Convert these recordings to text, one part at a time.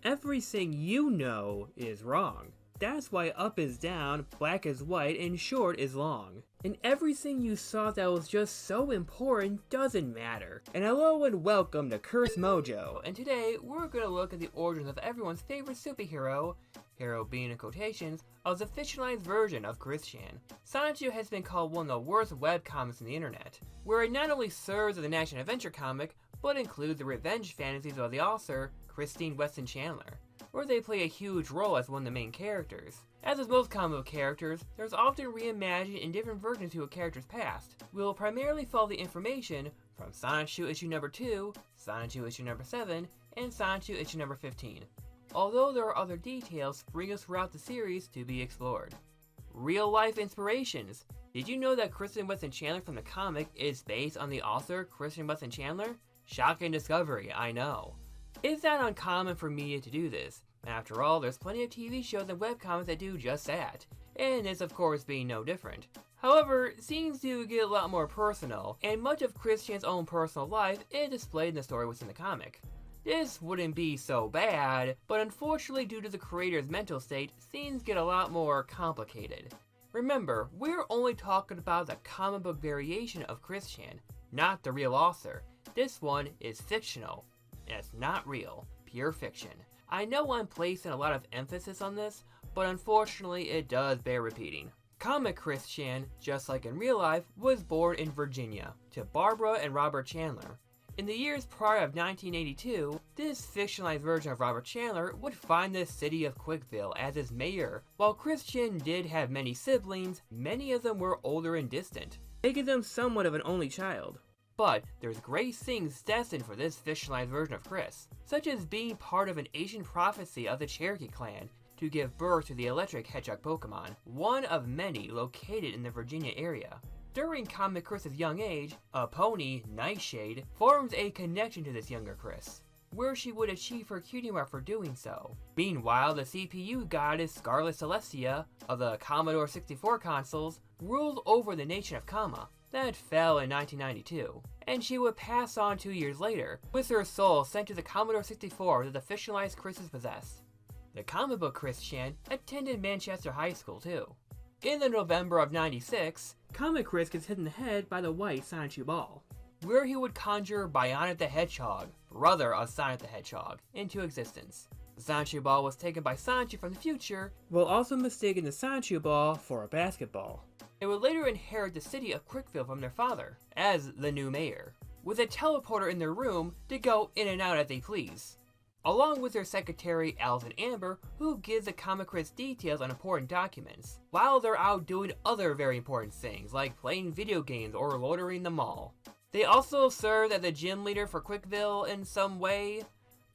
Everything you know is wrong. That's why up is down, black is white, and short is long. And everything you thought that was just so important doesn't matter. And hello and welcome to Curse Mojo, and today we're going to look at the origins of everyone's favorite superhero, hero being in quotations, of the fictionalized version of Christian. Sonichu has been called one of the worst webcomics on the internet, where it not only serves as an action-adventure comic, but includes the revenge fantasies of the author, Christine Weston Chandler, where they play a huge role as one of the main characters. As with most comic book characters, there's often reimagined in different versions to a character's past. We'll primarily follow the information from Sonichu issue number 2, Sonichu issue number 7, and Sonichu issue number 15, although there are other details sprinkled throughout the series to be explored. Real-life inspirations. Did you know that Kristen Weston Chandler from the comic is based on the author Kristen Weston Chandler? Shocking discovery, I know. It's not uncommon for media to do this. After all, there's plenty of TV shows and webcomics that do just that, and this of course being no different. However, scenes do get a lot more personal, and much of Christian's own personal life is displayed in the story within the comic. This wouldn't be so bad, but unfortunately due to the creator's mental state, scenes get a lot more complicated. Remember, we're only talking about the comic book variation of Christian, not the real author. This one is fictional. It's not real, pure fiction. I know I'm placing a lot of emphasis on this, but unfortunately it does bear repeating. Comic Christian, just like in real life, was born in Virginia, to Barbara and Robert Chandler. In the years prior of 1982, this fictionalized version of Robert Chandler would find the city of Quickville as his mayor. While Christian did have many siblings, many of them were older and distant, making them somewhat of an only child. But there's great things destined for this fictionalized version of Chris, such as being part of an ancient prophecy of the Cherokee clan to give birth to the electric hedgehog Pokemon, one of many located in the Virginia area. During Comic Chris's young age, a pony, Nightshade, forms a connection to this younger Chris, where she would achieve her cutie mark for doing so. Meanwhile, the CPU goddess Scarlet Celestia of the Commodore 64 consoles ruled over the nation of Kama. That fell in 1992, and she would pass on 2 years later, with her soul sent to the Commodore 64 that the fictionalized Chris's possessed. The comic book Christian attended Manchester High School too. In the November of '96, Comic Chris gets hit in the head by the white Sonichu ball, where he would conjure Bionic the Hedgehog, brother of Sonic the Hedgehog, into existence. The Sonichu ball was taken by Sonichu from the future, while also mistaking the Sonichu ball for a basketball. They would later inherit the city of Quickville from their father, as the new mayor, with a teleporter in their room to go in and out as they please, along with their secretary Alison Amber, who gives the Comic Chris details on important documents, while they're out doing other very important things, like playing video games or loitering the mall. They also serve as the gym leader for Quickville in some way,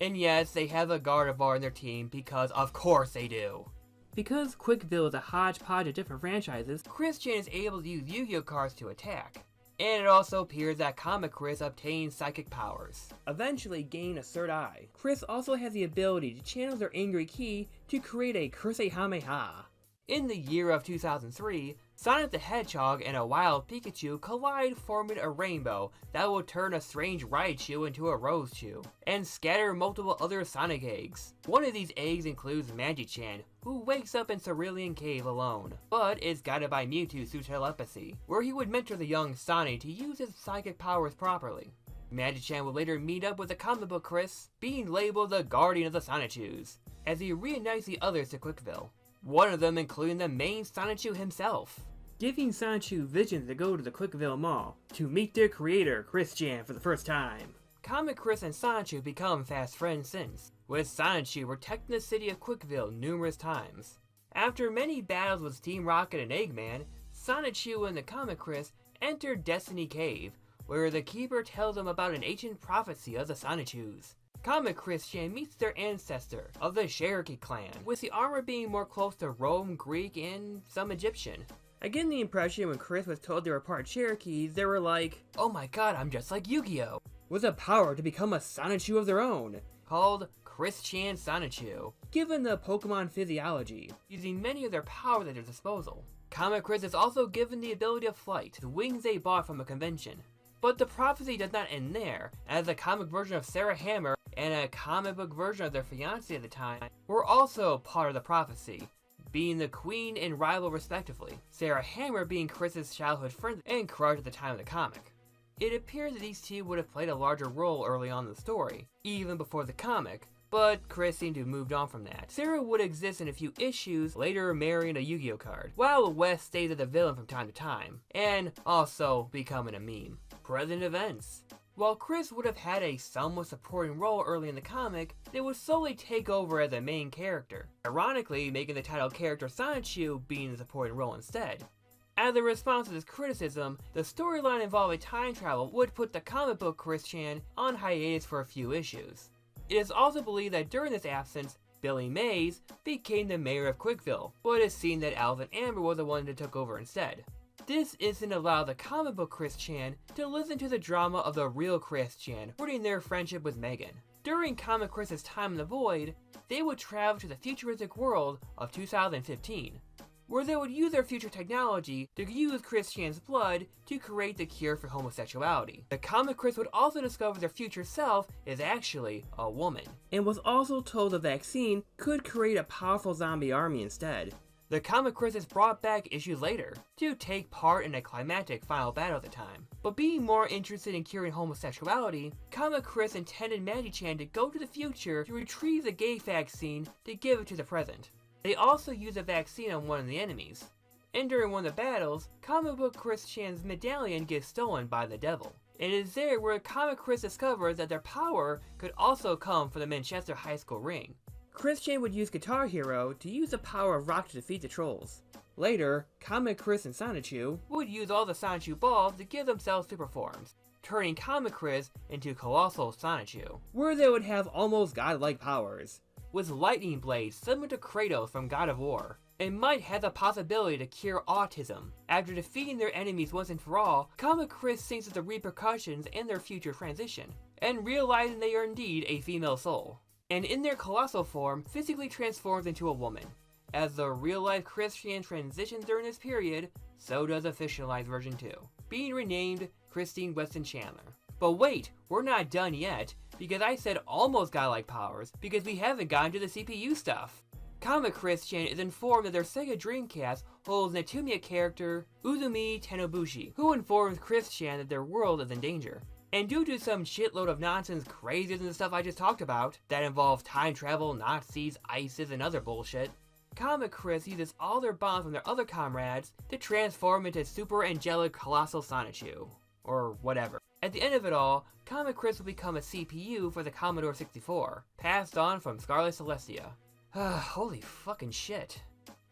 and yes, they have a Gardevoir in their team because of course they do. Because Quickville is a hodgepodge of different franchises, Christian is able to use Yu-Gi-Oh cards to attack. And it also appears that Comic Chris obtains psychic powers, eventually gaining a third eye. Chris also has the ability to channel their angry ki to create a Kursehameha. In the year of 2003, Sonic the Hedgehog and a wild Pikachu collide, forming a rainbow that will turn a strange Raichu into a Rosechu, and scatter multiple other Sonic eggs. One of these eggs includes Magichan, who wakes up in Cerulean Cave alone, but is guided by Mewtwo through telepathy, where he would mentor the young Sonic to use his psychic powers properly. Magichan would later meet up with the comic book Chris, being labeled the Guardian of the Sonichus, as he reunites the others to Quickville. One of them including the main Sonichu himself, giving Sonichu visions to go to the Quickville Mall to meet their creator, Christian, for the first time. Comic Chris and Sonichu become fast friends since, with Sonichu protecting the city of Quickville numerous times. After many battles with Team Rocket and Eggman, Sonichu and the Comic Chris enter Destiny Cave, where the Keeper tells them about an ancient prophecy of the Sonichus. Comic Christian meets their ancestor of the Cherokee clan, with the armor being more close to Rome, Greek, and some Egyptian. I get the impression when Chris was told they were part Cherokees, they were like, oh my god, I'm just like Yu-Gi-Oh! With the power to become a Sonichu of their own, called Christian Sonichu, given the Pokemon physiology, using many of their powers at their disposal. Comic Chris is also given the ability of flight, the wings they bought from a convention. But the prophecy does not end there, as the comic version of Sarah Hammer and a comic book version of their fiancé at the time, were also part of the prophecy, being the queen and rival respectively, Sarah Hammer being Chris's childhood friend and crush at the time of the comic. It appears that these two would have played a larger role early on in the story, even before the comic, but Chris seemed to have moved on from that. Sarah would exist in a few issues, later marrying a Yu-Gi-Oh card, while Wes stays as the villain from time to time, and also becoming a meme. Present events. While Chris would have had a somewhat supporting role early in the comic, they would slowly take over as a main character, ironically making the title character Sonichu being the supporting role instead. As a response to this criticism, the storyline involving time travel would put the comic book Chris Chan on hiatus for a few issues. It is also believed that during this absence, Billy Mays became the mayor of Quickville, but it is seen that Alvin Amber was the one that took over instead. This incident allowed the comic book Chris Chan to listen to the drama of the real Chris Chan, rooting their friendship with Megan. During comic Chris's time in the Void, they would travel to the futuristic world of 2015, where they would use their future technology to use Chris Chan's blood to create the cure for homosexuality. The comic Chris would also discover their future self is actually a woman, and was also told the vaccine could create a powerful zombie army instead. The comic Chris is brought back issues later to take part in a climactic final battle at the time. But being more interested in curing homosexuality, comic Chris intended Magi-chan to go to the future to retrieve the gay vaccine to give it to the present. They also use the vaccine on one of the enemies. And during one of the battles, comic book Chris Chan's medallion gets stolen by the devil. And it is there where comic Chris discovers that their power could also come from the Manchester High School ring. Chris Chan would use Guitar Hero to use the power of rock to defeat the trolls. Later, Comic Chris and Sonichu would use all the Sonichu balls to give themselves super forms, turning Comic Chris into Colossal Sonichu, where they would have almost godlike powers, with lightning blades similar to Kratos from God of War, and might have the possibility to cure autism. After defeating their enemies once and for all, Comic Chris thinks of the repercussions and their future transition, and realizing they are indeed a female soul, and in their colossal form, physically transforms into a woman. As the real-life Chris Chan transitions during this period, so does the fictionalized version too, being renamed Christine Weston Chandler. But wait, we're not done yet, because I said almost godlike powers, because we haven't gotten to the CPU stuff. Comic Chris Chan is informed that their Sega Dreamcast holds Natumiya character Uzumi Tenobushi, who informs Chris Chan that their world is in danger. And due to some shitload of nonsense crazier than the stuff I just talked about, that involves time travel, Nazis, ISIS, and other bullshit, Comic Chris uses all their bonds from their other comrades to transform into super angelic Colossal Sonichu, or whatever. At the end of it all, Comic Chris will become a CPU for the Commodore 64, passed on from Scarlet Celestia. Holy fucking shit.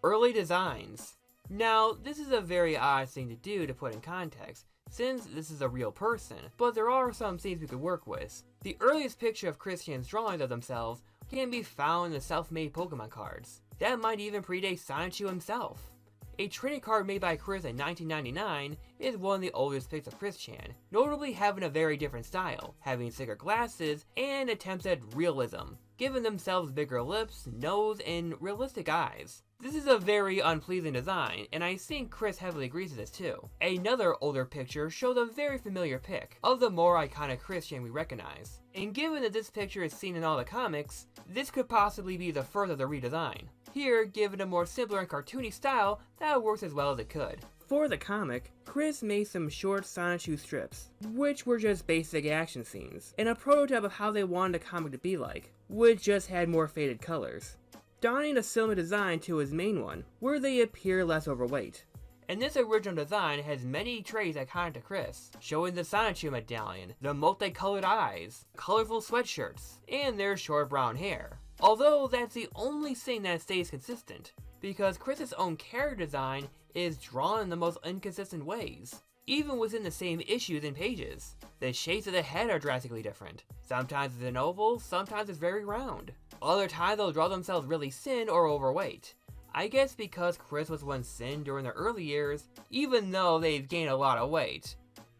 Early designs. Now, this is a very odd thing to do to put in context, since this is a real person, but there are some things we could work with. The earliest picture of Chris Chan's drawings of themselves can be found in the self-made Pokemon cards. That might even predate Sonichu himself. A trading card made by Chris in 1999 is one of the oldest pics of Chris Chan, notably having a very different style, having thicker glasses and attempts at realism, giving themselves bigger lips, nose, and realistic eyes. This is a very unpleasing design, and I think Chris heavily agrees with this too. Another older picture shows a very familiar pic of the more iconic Chris Chan we recognize. And given that this picture is seen in all the comics, this could possibly be the first of the redesign. Here, given a more simpler and cartoony style, that works as well as it could. For the comic, Chris made some short Sonichu strips, which were just basic action scenes, and a prototype of how they wanted the comic to be like, which just had more faded colors, donning a similar design to his main one, where they appear less overweight. And this original design has many traits iconic to Chris, showing the Sonichu medallion, the multicolored eyes, colorful sweatshirts, and their short brown hair. Although that's the only thing that stays consistent, because Chris's own character design is drawn in the most inconsistent ways, even within the same issues and pages. The shapes of the head are drastically different. Sometimes it's an oval, sometimes it's very round. Other times they'll draw themselves really thin or overweight. I guess because Chris was once thin during their early years, even though they've gained a lot of weight.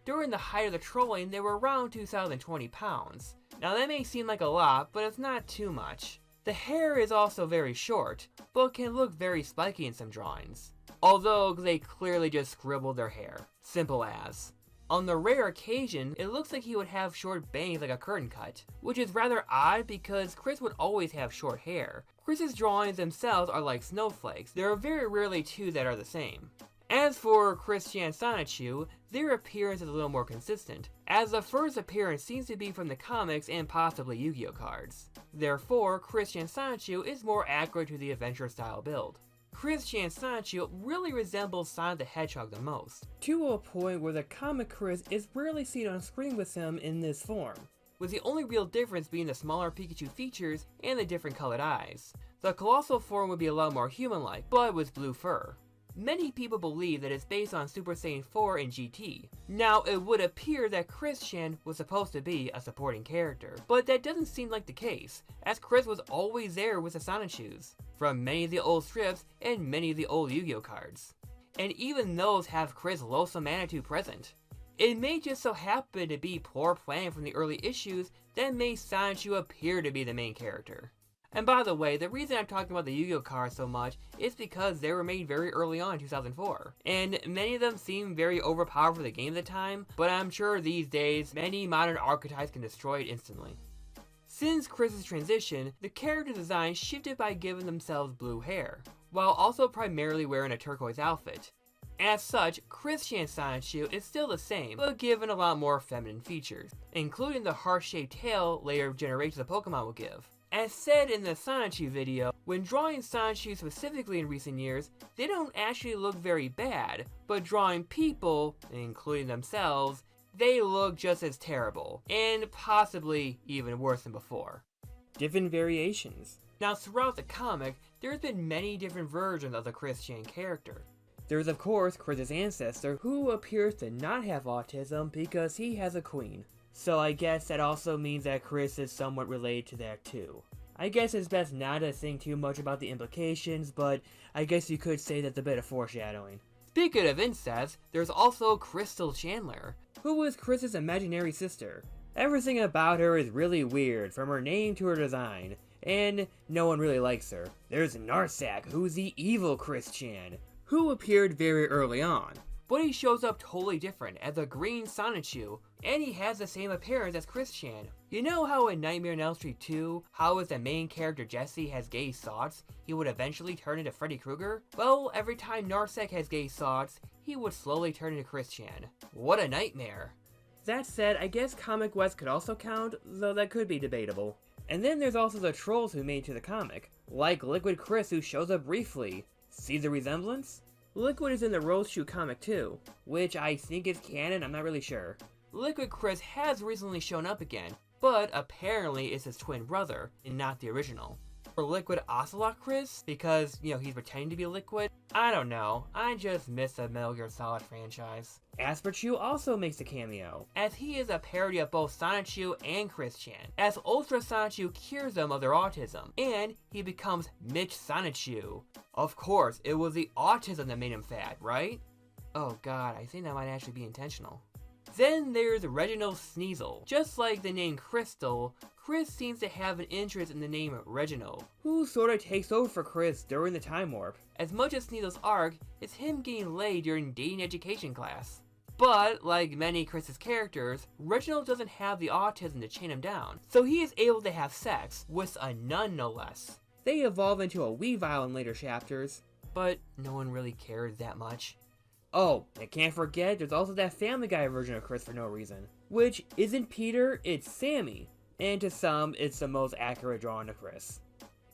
During the height of the trolling, they were around 2,020 pounds. Now that may seem like a lot, but it's not too much. The hair is also very short, but can look very spiky in some drawings. Although they clearly just scribbled their hair. Simple as. On the rare occasion, it looks like he would have short bangs like a curtain cut, which is rather odd because Chris would always have short hair. Chris's drawings themselves are like snowflakes. There are very rarely two that are the same. As for Christian and Sonichu, their appearance is a little more consistent, as the first appearance seems to be from the comics and possibly Yu-Gi-Oh cards. Therefore, Christian Sonichu is more accurate to the adventure style build. Christian Sonichu really resembles Sonic the Hedgehog the most, to a point where the comic Chris is rarely seen on screen with him in this form, with the only real difference being the smaller Pikachu features and the different colored eyes. The colossal form would be a lot more human-like, but with blue fur. Many people believe that it's based on Super Saiyan 4 and GT. Now, it would appear that Christian was supposed to be a supporting character, but that doesn't seem like the case, as Chris was always there with the Sonichus, from many of the old strips and many of the old Yu-Gi-Oh cards. And even those have Chris Losa Manitou present. It may just so happen to be poor planning from the early issues that made Sonichu appear to be the main character. And by the way, the reason I'm talking about the Yu-Gi-Oh cards so much is because they were made very early on in 2004. And many of them seem very overpowered for the game at the time, but I'm sure these days, many modern archetypes can destroy it instantly. Since Chris's transition, the character design shifted by giving themselves blue hair, while also primarily wearing a turquoise outfit. As such, Christian Sonichu is still the same, but given a lot more feminine features, including the heart-shaped tail later generations of Pokemon will give. As said in the Sonichu video, when drawing Sonichu specifically in recent years, they don't actually look very bad, but drawing people, including themselves, they look just as terrible, and possibly even worse than before. Different variations. Now throughout the comic, there's been many different versions of the Christian character. There's of course Chris's ancestor, who appears to not have autism because he has a queen. So I guess that also means that Chris is somewhat related to that too. I guess it's best not to think too much about the implications, but I guess you could say that's a bit of foreshadowing. Speaking of incest, there's also Crystal Chandler, who is Chris's imaginary sister. Everything about her is really weird, from her name to her design, and no one really likes her. There's Narsak, who's the evil Christian, who appeared very early on. But he shows up totally different as a green Sonichu, and he has the same appearance as Christian. You know how in Nightmare on Elm Street 2, how as the main character Jesse has gay thoughts, he would eventually turn into Freddy Krueger? Well, every time Narsak has gay thoughts, he would slowly turn into Christian. What a nightmare. That said, I guess Comic West could also count, though that could be debatable. And then there's also the trolls who made it to the comic, like Liquid Chris who shows up briefly. See the resemblance? Liquid is in the Rose Shoe comic too, which I think is canon, I'm not really sure. Liquid Chris has recently shown up again, but apparently it's his twin brother, and not the original. Or Liquid Ocelot Chris, because, he's pretending to be Liquid? I don't know, I just miss the Metal Gear Solid franchise. Asperchu also makes a cameo, as he is a parody of both Sonichu and Christian, as Ultra Sonichu cures them of their autism, and he becomes Mitch Sonichu. Of course, it was the autism that made him fat, right? Oh god, I think that might actually be intentional. Then there's Reginald Sneasel. Just like the name Crystal, Chris seems to have an interest in the name Reginald, who sorta takes over for Chris during the time warp. As much as Sneasel's arc is him getting laid during dating education class. But, like many Chris's characters, Reginald doesn't have the autism to chain him down, so he is able to have sex, with a nun no less. They evolve into a Weavile in later chapters, but no one really cares that much. Oh, I can't forget, there's also that Family Guy version of Chris for no reason. Which isn't Peter, it's Sammy. And to some, it's the most accurate drawing of Chris.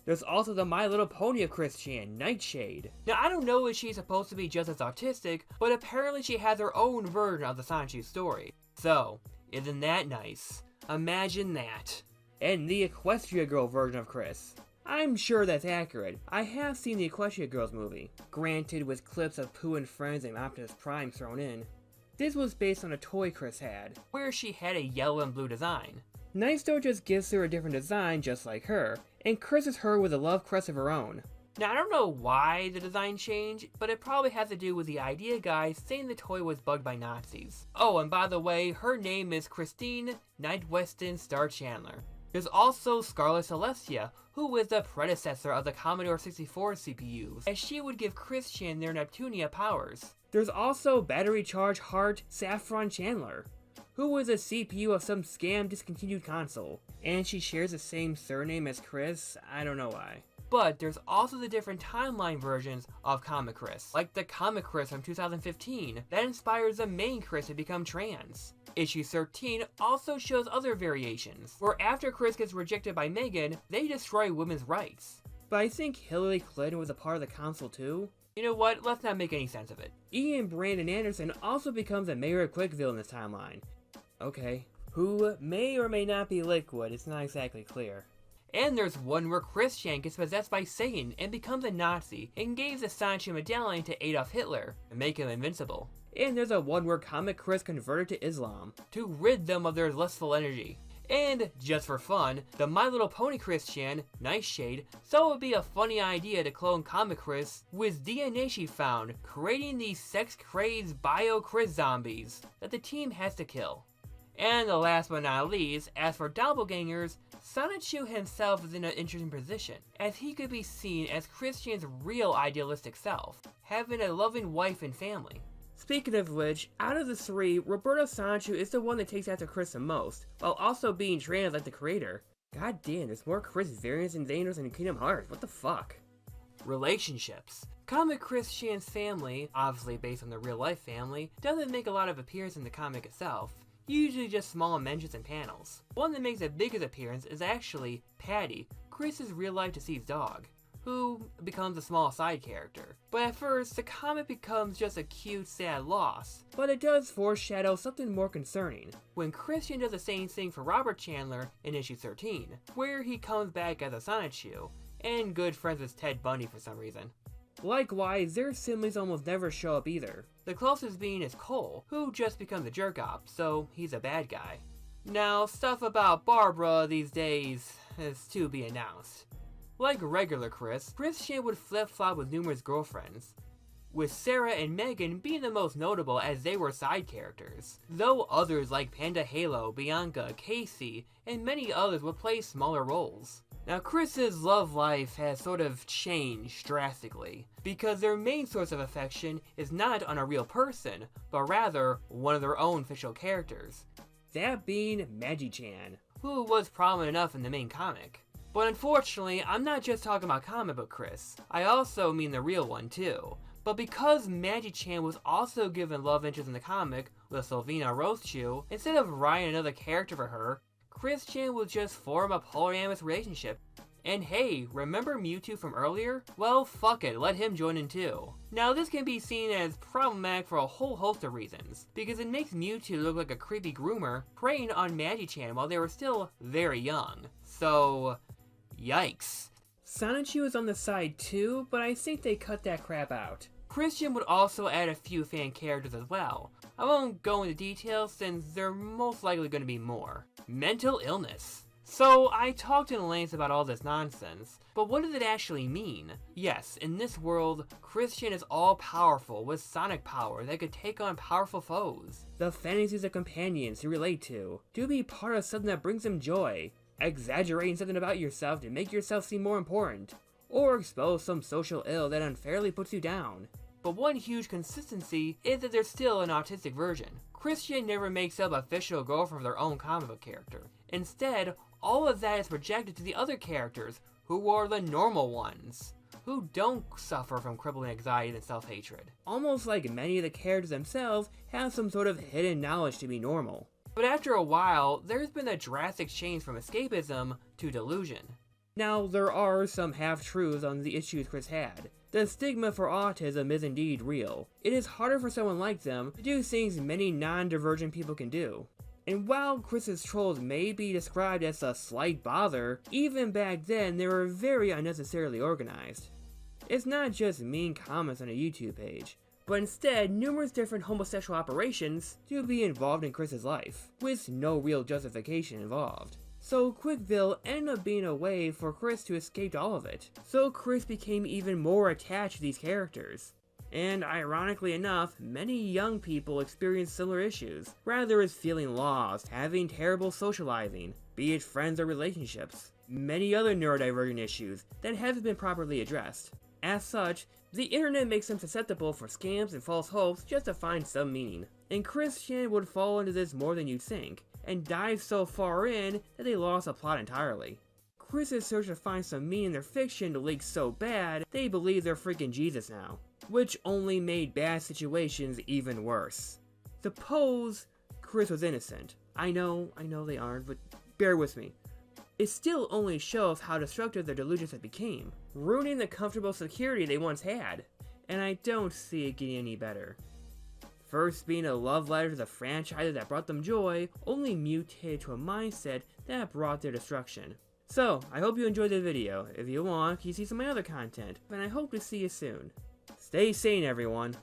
There's also the My Little Pony of Christian, Nightshade. Now I don't know if she's supposed to be just as autistic, but apparently she has her own version of the Sonichu story. So, isn't that nice? Imagine that. And the Equestria Girl version of Chris. I'm sure that's accurate. I have seen the Equestria Girls movie, granted with clips of Pooh and Friends and Optimus Prime thrown in. This was based on a toy Chris had, where she had a yellow and blue design. Nightstone just gives her a different design just like her, and curses her with a love crest of her own. Now I don't know why the design changed, but it probably has to do with the idea guy saying the toy was bugged by Nazis. Oh, and by the way, her name is Christine Nightweston Star Chandler. There's also Scarlet Celestia, who is the predecessor of the Commodore 64 CPUs, as she would give Christian their Neptunia powers. There's also Battery Charge Heart Saffron Chandler, who was a CPU of some scam discontinued console, and she shares the same surname as Chris. I don't know why. But there's also the different timeline versions of Comic Chris, like the Comic Chris from 2015 that inspires the main Chris to become trans. Issue 13 also shows other variations, where after Chris gets rejected by Megan, they destroy women's rights. But I think Hillary Clinton was a part of the council too. You know what, let's not make any sense of it. Ian Brandon Anderson also becomes the mayor of Quickville in this timeline. Okay. Who may or may not be Liquid, it's not exactly clear. And there's one where Christian gets possessed by Satan and becomes a Nazi and gives the Sonichu medallion to Adolf Hitler and make him invincible. And there's a one where Comic Chris converted to Islam to rid them of their lustful energy. And, just for fun, the My Little Pony Christian, Nightshade, thought it would be a funny idea to clone Comic Chris with DNA she found, creating these sex-crazed bio-Chris zombies that the team has to kill. And the last but not least, as for doppelgangers, Sonichu himself is in an interesting position, as he could be seen as Christian's real idealistic self, having a loving wife and family. Speaking of which, out of the three, Roberto Sonichu is the one that takes after Chris the most, while also being trans like the creator. God damn, there's more Chris variants and Xanos in Kingdom Hearts, what the fuck? Relationships. Comic Christian's family, obviously based on the real life family, doesn't make a lot of appearance in the comic itself. Usually just small mentions and panels. One that makes the biggest appearance is actually Patty, Chris's real-life deceased dog, who becomes a small side character. But at first, the comic becomes just a cute, sad loss. But it does foreshadow something more concerning, when Christian does the same thing for Robert Chandler in issue 13, where he comes back as a Sonichu, and good friends with Ted Bundy for some reason. Likewise, their siblings almost never show up either. The closest being is Cole, who just becomes a jerk-op, so he's a bad guy. Now, stuff about Barbara these days is to be announced. Like regular Chris, Christian would flip-flop with numerous girlfriends, with Sarah and Megan being the most notable as they were side characters, though others like Panda Halo, Bianca, Casey, and many others would play smaller roles. Now Chris's love life has sort of changed drastically, because their main source of affection is not on a real person, but rather one of their own fictional characters. That being Magi-chan, who was prominent enough in the main comic. But unfortunately, I'm not just talking about comic book Chris, I also mean the real one too. But because Magi-chan was also given love interest in the comic with Sylvina Rosechu, instead of writing another character for her, Christian will just form a polyamorous relationship. And hey, remember Mewtwo from earlier? Well, fuck it, let him join in too. Now this can be seen as problematic for a whole host of reasons, because it makes Mewtwo look like a creepy groomer preying on Magi-chan while they were still very young. So, yikes. Sonichu is on the side too, but I think they cut that crap out. Christian would also add a few fan characters as well. I won't go into details since there are most likely going to be more. Mental illness. So I talked in length about all this nonsense, but what does it actually mean? Yes, in this world, Christian is all-powerful with sonic power that could take on powerful foes. The fantasies of companions to relate to be part of something that brings him joy. Exaggerating something about yourself to make yourself seem more important. Or expose some social ill that unfairly puts you down. But one huge consistency is that there's still an autistic version. Christian never makes up a fictional girlfriend for their own comic book character. Instead, all of that is projected to the other characters, who are the normal ones, who don't suffer from crippling anxiety and self-hatred. Almost like many of the characters themselves have some sort of hidden knowledge to be normal. But after a while, there's been a drastic change from escapism to delusion. Now, there are some half-truths on the issues Chris had. The stigma for autism is indeed real. It is harder for someone like them to do things many non-divergent people can do. And while Chris's trolls may be described as a slight bother, even back then they were very unnecessarily organized. It's not just mean comments on a YouTube page, but instead numerous different homosexual operations to be involved in Chris's life, with no real justification involved. So Quickville ended up being a way for Chris to escape all of it. So Chris became even more attached to these characters. And ironically enough, many young people experience similar issues, rather as feeling lost, having terrible socializing, be it friends or relationships. many other neurodivergent issues that haven't been properly addressed. As such, the internet makes them susceptible for scams and false hopes just to find some meaning. And Christian would fall into this more than you think, and dive so far in that they lost the plot entirely. Chris's search to find some meaning in their fiction leaked so bad, they believe they're freaking Jesus now, which only made bad situations even worse. Suppose Chris was innocent. I know they aren't, but bear with me. It still only shows how destructive their delusions have become, ruining the comfortable security they once had, and I don't see it getting any better. First being a love letter to the franchise that brought them joy, only mutated to a mindset that brought their destruction. So, I hope you enjoyed the video. If you want, you can see some of my other content, and I hope to see you soon. Stay sane, everyone.